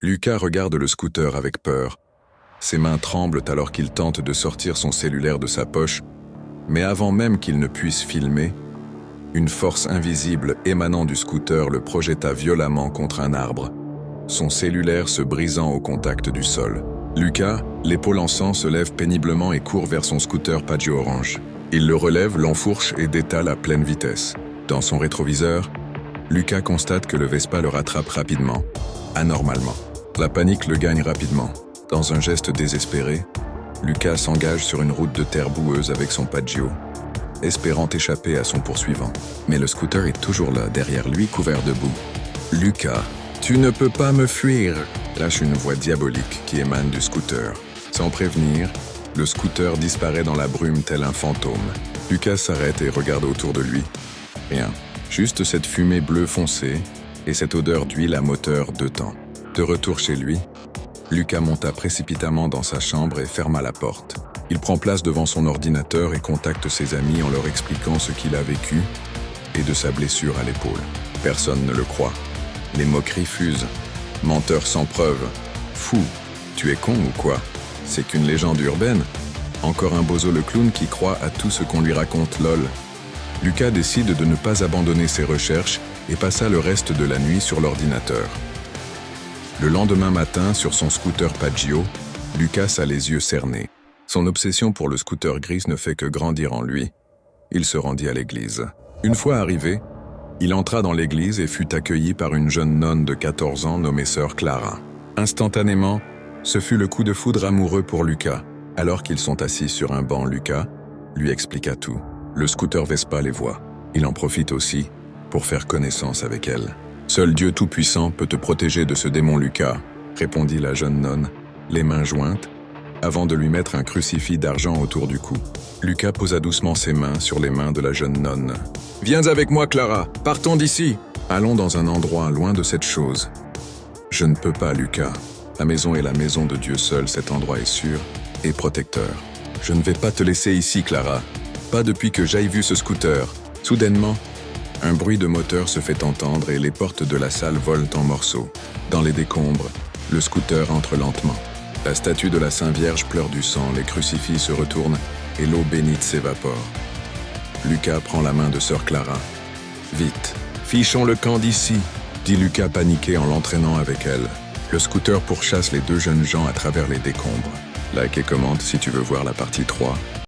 Lucas regarde le scooter avec peur. Ses mains tremblent alors qu'il tente de sortir son cellulaire de sa poche, mais avant même qu'il ne puisse filmer, une force invisible émanant du scooter le projeta violemment contre un arbre, son cellulaire se brisant au contact du sol. Lucas, l'épaule en sang, se lève péniblement et court vers son scooter Piaggio orange. Il le relève, l'enfourche et détale à pleine vitesse. Dans son rétroviseur, Lucas constate que le Vespa le rattrape rapidement, anormalement. La panique le gagne rapidement. Dans un geste désespéré, Lucas s'engage sur une route de terre boueuse avec son Piaggio, espérant échapper à son poursuivant. Mais le scooter est toujours là, derrière lui, couvert de boue. « Lucas, tu ne peux pas me fuir !» lâche une voix diabolique qui émane du scooter. Sans prévenir, le scooter disparaît dans la brume tel un fantôme. Lucas s'arrête et regarde autour de lui. Rien, juste cette fumée bleue foncée et cette odeur d'huile à moteur de temps. De retour chez lui, Lucas monta précipitamment dans sa chambre et ferma la porte. Il prend place devant son ordinateur et contacte ses amis en leur expliquant ce qu'il a vécu et de sa blessure à l'épaule. Personne ne le croit. Les moqueries fusent. Menteur sans preuve. Fou, tu es con ou quoi? C'est qu'une légende urbaine. Encore un bozo le clown qui croit à tout ce qu'on lui raconte, lol. Lucas décide de ne pas abandonner ses recherches et passa le reste de la nuit sur l'ordinateur. Le lendemain matin, sur son scooter Piaggio, Lucas a les yeux cernés. Son obsession pour le scooter gris ne fait que grandir en lui. Il se rendit à l'église. Une fois arrivé, il entra dans l'église et fut accueilli par une jeune nonne de 14 ans nommée sœur Clara. Instantanément, ce fut le coup de foudre amoureux pour Lucas. Alors qu'ils sont assis sur un banc, Lucas lui expliqua tout. Le scooter Vespa les voit. Il en profite aussi pour faire connaissance avec elle. « Seul Dieu Tout-Puissant peut te protéger de ce démon, Lucas », répondit la jeune nonne, les mains jointes, avant de lui mettre un crucifix d'argent autour du cou. Lucas posa doucement ses mains sur les mains de la jeune nonne. « Viens avec moi, Clara, partons d'ici. Allons dans un endroit loin de cette chose. »« Je ne peux pas, Lucas. La maison est la maison de Dieu seul, cet endroit est sûr et protecteur. Je ne vais pas te laisser ici, Clara. Pas depuis que j'aille vu ce scooter. » Soudainement, un bruit de moteur se fait entendre et les portes de la salle volent en morceaux. Dans les décombres, le scooter entre lentement. La statue de la Sainte Vierge pleure du sang, les crucifix se retournent et l'eau bénite s'évapore. Lucas prend la main de sœur Clara. « Vite, fichons le camp d'ici !» dit Lucas paniqué en l'entraînant avec elle. Le scooter pourchasse les deux jeunes gens à travers les décombres. Like et commente si tu veux voir la partie 3.